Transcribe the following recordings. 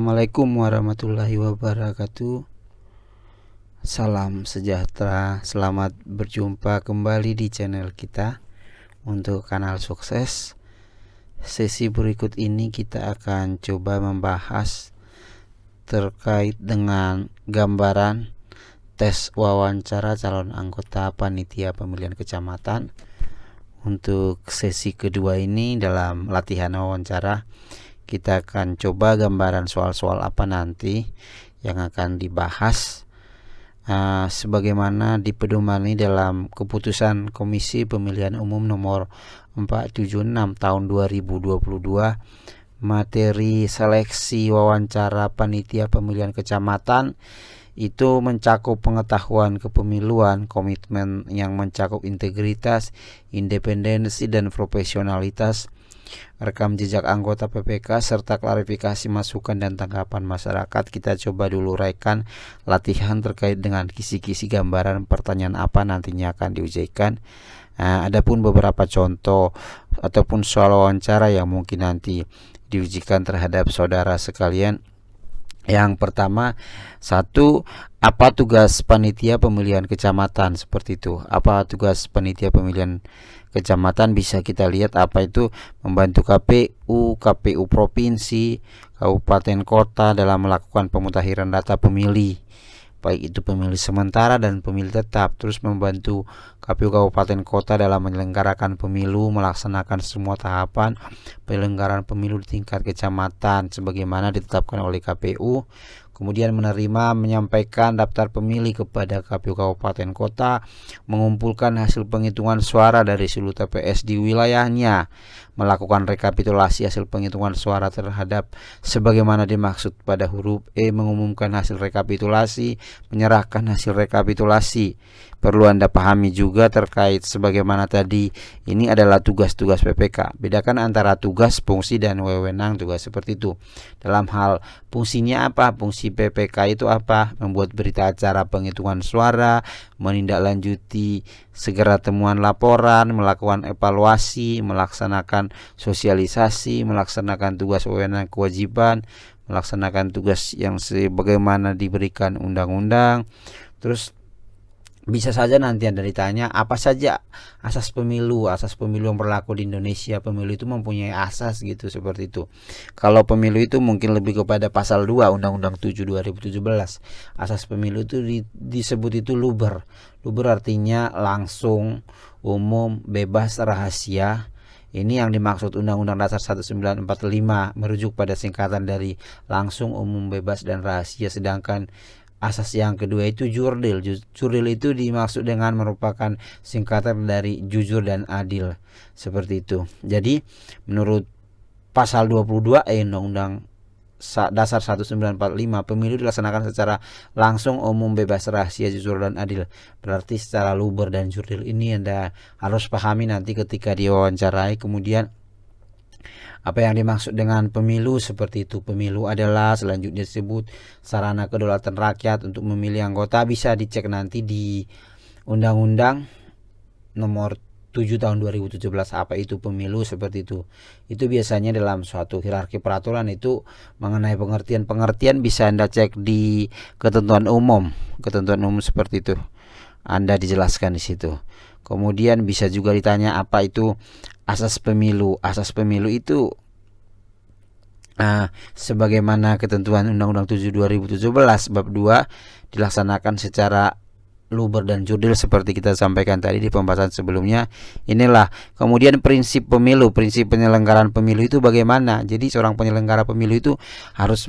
Assalamualaikum warahmatullahi wabarakatuh. Salam sejahtera, selamat berjumpa kembali di channel kita untuk kanal sukses. Sesi berikut ini kita akan coba membahas terkait dengan gambaran tes wawancara calon anggota panitia pemilihan kecamatan. Untuk sesi kedua ini dalam latihan wawancara kita akan coba gambaran soal-soal apa nanti yang akan dibahas sebagaimana dipedomani dalam keputusan Komisi Pemilihan Umum nomor 476 tahun 2022 materi seleksi wawancara panitia pemilihan kecamatan itu mencakup pengetahuan kepemiluan, komitmen yang mencakup integritas, independensi dan profesionalitas, rekam jejak anggota PPK serta klarifikasi masukan dan tanggapan masyarakat. Kita coba dulu uraikan latihan terkait dengan kisi-kisi gambaran pertanyaan apa nantinya akan diujikan. Adapun beberapa contoh ataupun soal wawancara yang mungkin nanti diujikan terhadap saudara sekalian. Yang pertama, satu, apa tugas panitia pemilihan kecamatan? Seperti itu. Apa tugas panitia pemilihan kecamatan? Bisa kita lihat apa itu: membantu KPU provinsi, kabupaten kota dalam melakukan pemutahiran data pemilih, baik itu pemilih sementara dan pemilih tetap. Terus membantu KPU kabupaten kota dalam menyelenggarakan pemilu, melaksanakan semua tahapan penyelenggaraan pemilu di tingkat kecamatan sebagaimana ditetapkan oleh KPU. Kemudian menerima, menyampaikan daftar pemilih kepada KPU kabupaten kota, mengumpulkan hasil penghitungan suara dari seluruh TPS di wilayahnya, melakukan rekapitulasi hasil penghitungan suara terhadap sebagaimana dimaksud pada huruf E, mengumumkan hasil rekapitulasi, menyerahkan hasil rekapitulasi. Perlu Anda pahami juga terkait sebagaimana tadi, ini adalah tugas-tugas PPK. Bedakan antara tugas, fungsi, dan wewenang tugas seperti itu. Dalam hal fungsinya apa? Fungsi PPK itu apa? Membuat berita acara penghitungan suara, menindaklanjuti segera temuan laporan, melakukan evaluasi, melaksanakan sosialisasi, melaksanakan tugas wewenang kewajiban, melaksanakan tugas yang sebagaimana diberikan undang-undang. Terus bisa saja nanti Anda ditanya apa saja asas pemilu yang berlaku di Indonesia. Pemilu itu mempunyai asas gitu, seperti itu. Kalau pemilu itu mungkin lebih kepada pasal 2 Undang-Undang 7 2017. Asas pemilu itu disebut itu luber. Luber artinya langsung, umum, bebas, rahasia. Ini yang dimaksud Undang-Undang Dasar 1945, merujuk pada singkatan dari langsung, umum, bebas, dan rahasia. Sedangkan asas yang kedua itu jurdil. Jurdil itu dimaksud dengan merupakan singkatan dari jujur dan adil, seperti itu. Jadi menurut pasal 22 Undang-Undang Dasar 1945, pemilu dilaksanakan secara langsung, umum, bebas, rahasia, jujur, dan adil. Berarti secara luber dan jurdil ini Anda harus pahami nanti ketika diwawancarai. Kemudian apa yang dimaksud dengan pemilu, seperti itu. Pemilu adalah selanjutnya disebut sarana kedaulatan rakyat untuk memilih anggota. Bisa dicek nanti di Undang-Undang nomor 7 tahun 2017 apa itu pemilu, seperti itu. Itu biasanya dalam suatu hierarki peraturan itu mengenai pengertian bisa Anda cek di ketentuan umum seperti itu. Anda dijelaskan di situ. Kemudian bisa juga ditanya apa itu asas pemilu. Asas pemilu itu sebagaimana ketentuan Undang-Undang 7 2017 bab 2 dilaksanakan secara luber dan jurdil seperti kita sampaikan tadi di pembahasan sebelumnya. Inilah kemudian prinsip pemilu, prinsip penyelenggaraan pemilu itu bagaimana. Jadi seorang penyelenggara pemilu itu harus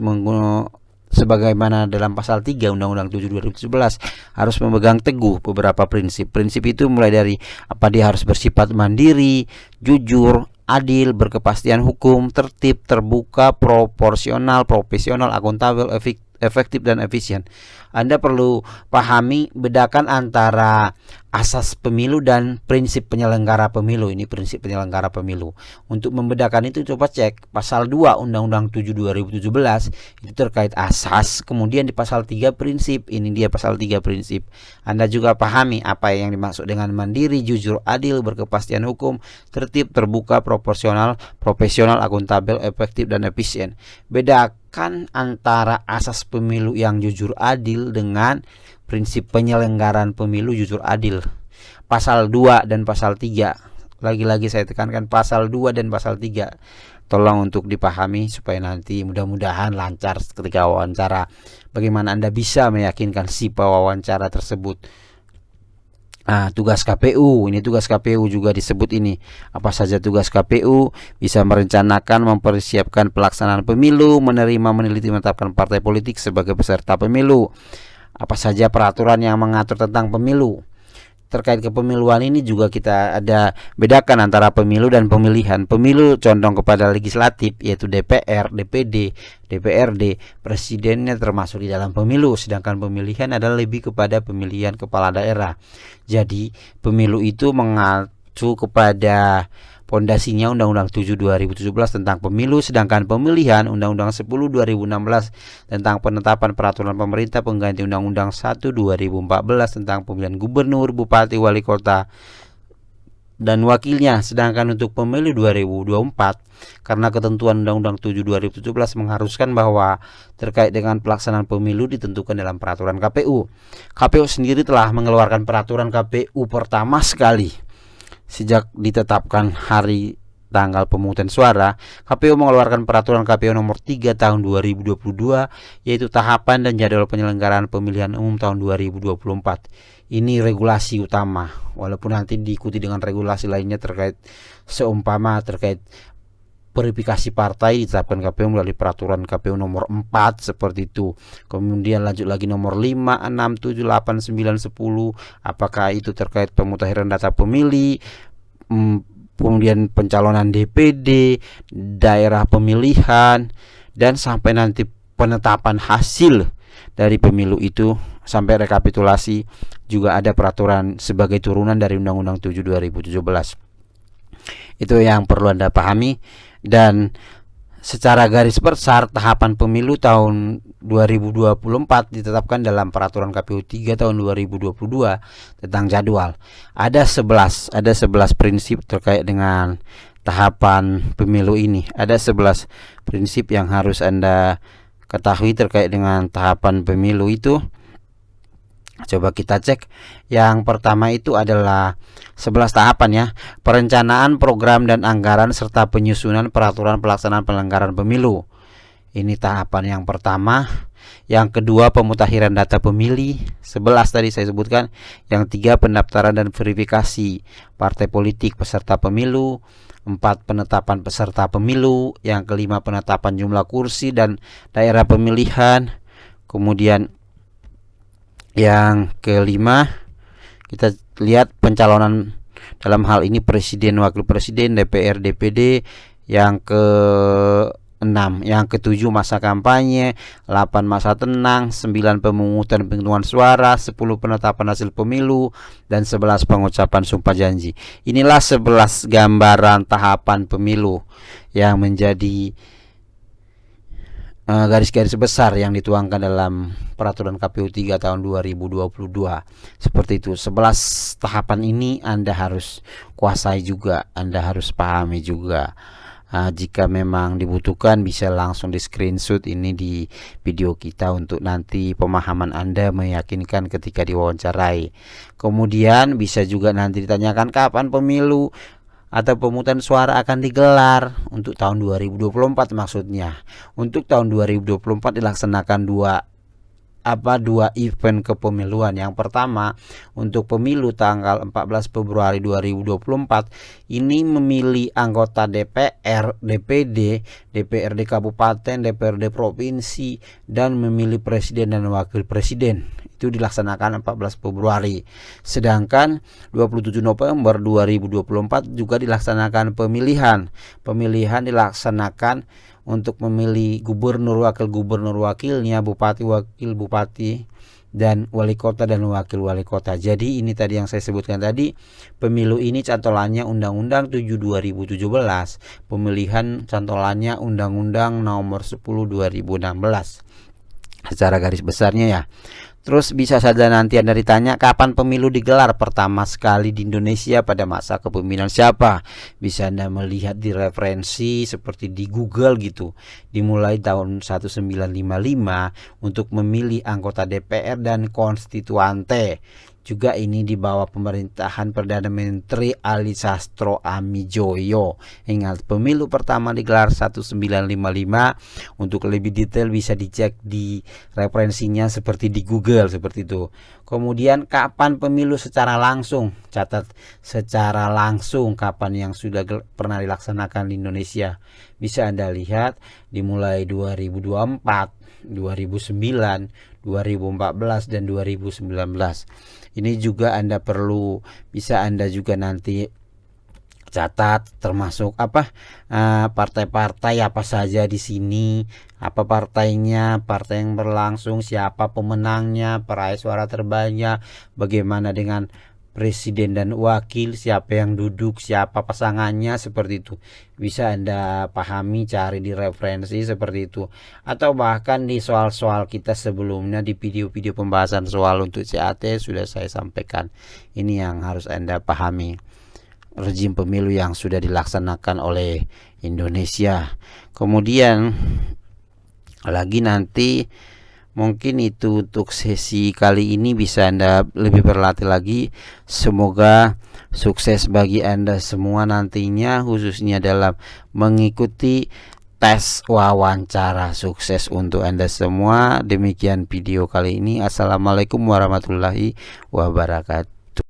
sebagaimana dalam pasal 3 Undang-Undang 7 2017 harus memegang teguh beberapa prinsip. Prinsip itu mulai dari apa, dia harus bersifat mandiri, jujur, adil, berkepastian hukum, tertib, terbuka, proporsional, profesional, akuntabel, efektif, dan efisien. Anda perlu pahami, bedakan antara asas pemilu dan prinsip penyelenggara pemilu. Ini prinsip penyelenggara pemilu. Untuk membedakan itu coba cek pasal 2 Undang-Undang 7 2017 itu terkait asas, kemudian di pasal 3 prinsip. Ini dia pasal 3 prinsip. Anda juga pahami apa yang dimaksud dengan mandiri, jujur, adil, berkepastian hukum, tertib, terbuka, proporsional, profesional, akuntabel, efektif, dan efisien. Bedakan antara asas pemilu yang jujur adil dengan prinsip penyelenggaraan pemilu jujur adil. Pasal 2 dan pasal 3. Lagi-lagi saya tekankan pasal 2 dan pasal 3. Tolong untuk dipahami supaya nanti mudah-mudahan lancar ketika wawancara. Bagaimana Anda bisa meyakinkan si pewawancara tersebut. Tugas KPU, ini tugas KPU juga disebut ini. Apa saja tugas KPU? Bisa merencanakan, mempersiapkan pelaksanaan pemilu, menerima, meneliti, menetapkan partai politik sebagai peserta pemilu. Apa saja peraturan yang mengatur tentang pemilu. Terkait kepemiluan ini juga kita ada bedakan antara pemilu dan pemilihan. Pemilu condong kepada legislatif, yaitu DPR, DPD, DPRD, presidennya termasuk di dalam pemilu. Sedangkan pemilihan adalah lebih kepada pemilihan kepala daerah. Jadi pemilu itu mengacu kepada pondasinya Undang-Undang 7 2017 tentang pemilu, sedangkan pemilihan Undang-Undang 10 2016 tentang penetapan peraturan pemerintah pengganti Undang-Undang 1 2014 tentang pemilihan gubernur, bupati, wali kota, dan wakilnya. Sedangkan untuk pemilu 2024, karena ketentuan Undang-Undang 7 2017 mengharuskan bahwa terkait dengan pelaksanaan pemilu ditentukan dalam peraturan KPU. KPU sendiri telah mengeluarkan peraturan KPU pertama sekali sejak ditetapkan hari tanggal pemungutan suara. KPU mengeluarkan peraturan KPU nomor 3 tahun 2022, yaitu tahapan dan jadwal penyelenggaraan pemilihan umum tahun 2024. Ini regulasi utama, walaupun nanti diikuti dengan regulasi lainnya terkait verifikasi partai ditetapkan KPU melalui peraturan KPU nomor 4 seperti itu. Kemudian lanjut lagi nomor 5, 6, 7, 8, 9, 10. Apakah itu terkait pemutahiran data pemilih, kemudian pencalonan DPD, daerah pemilihan, dan sampai nanti penetapan hasil dari pemilu itu sampai rekapitulasi. Juga ada peraturan sebagai turunan dari Undang-Undang 7 2017. Itu yang perlu Anda pahami. Dan secara garis besar tahapan pemilu tahun 2024 ditetapkan dalam peraturan KPU 3 tahun 2022 tentang jadwal. Ada 11 prinsip terkait dengan tahapan pemilu ini. Ada 11 prinsip yang harus Anda ketahui terkait dengan tahapan pemilu itu. Coba kita cek. Yang pertama itu adalah 11 tahapan ya. Perencanaan, program dan anggaran serta penyusunan peraturan pelaksanaan penyelenggaraan pemilu. Ini tahapan yang pertama. Yang kedua, pemutakhiran data pemilih. 11 tadi saya sebutkan. Yang tiga, pendaftaran dan verifikasi partai politik peserta pemilu. 4, penetapan peserta pemilu. Yang kelima, penetapan jumlah kursi dan daerah pemilihan. Kemudian yang kelima, kita lihat pencalonan dalam hal ini presiden, wakil presiden, DPR, DPD. Yang ke-6, yang ke-7 masa kampanye, 8 masa tenang, 9 pemungutan penghitungan suara, 10 penetapan hasil pemilu, dan 11 pengucapan sumpah janji. Inilah 11 gambaran tahapan pemilu yang menjadi garis-garis besar yang dituangkan dalam peraturan KPU 3 tahun 2022. Seperti itu. 11 tahapan ini Anda harus kuasai juga, Anda harus pahami juga. Jika memang dibutuhkan bisa langsung di screenshot ini di video kita untuk nanti pemahaman Anda meyakinkan ketika diwawancarai. Kemudian bisa juga nanti ditanyakan kapan pemilu atau pemungutan suara akan digelar untuk tahun 2024 maksudnya. Untuk tahun 2024 dilaksanakan dua event kepemiluan. Yang pertama, untuk pemilu tanggal 14 Februari 2024 ini memilih anggota DPR, DPD, DPRD kabupaten, DPRD provinsi, dan memilih presiden dan wakil presiden. Itu dilaksanakan 14 Februari. Sedangkan 27 November 2024 juga dilaksanakan pemilihan. Pemilihan dilaksanakan untuk memilih gubernur, wakil gubernur, wakilnya, bupati, wakil bupati, dan wali kota dan wakil wali kota. Jadi ini tadi yang saya sebutkan tadi, pemilu ini cantolannya Undang-Undang 7 2017, pemilihan cantolannya Undang-Undang nomor 10 2016 secara garis besarnya ya. Terus bisa saja nanti Anda ditanya kapan pemilu digelar pertama sekali di Indonesia, pada masa kepemimpinan siapa. Bisa Anda melihat di referensi seperti di Google gitu. Dimulai tahun 1955 untuk memilih anggota DPR dan konstituante. Juga ini di bawah pemerintahan Perdana Menteri Ali Sastro Amijoyo. Ingat, pemilu pertama digelar 1955. Untuk lebih detail bisa dicek di referensinya seperti di Google seperti itu. Kemudian kapan pemilu secara langsung? Catat secara langsung kapan yang sudah pernah dilaksanakan di Indonesia. Bisa Anda lihat dimulai 2024, 2009, 2014 dan 2019. Ini juga Anda perlu, bisa Anda juga nanti catat termasuk partai-partai apa saja di sini, apa partainya, partai yang berlangsung, siapa pemenangnya, peraih suara terbanyak, bagaimana dengan presiden dan wakil, siapa yang duduk, siapa pasangannya, seperti itu. Bisa Anda pahami, cari di referensi seperti itu. Atau bahkan di soal-soal kita sebelumnya, di video-video pembahasan soal untuk CAT sudah saya sampaikan. Ini yang harus Anda pahami, rezim pemilu yang sudah dilaksanakan oleh Indonesia. Kemudian lagi nanti mungkin itu untuk sesi kali ini, bisa Anda lebih berlatih lagi. Semoga sukses bagi Anda semua nantinya, khususnya dalam mengikuti tes wawancara. Sukses untuk Anda semua. Demikian video kali ini. Assalamualaikum warahmatullahi wabarakatuh.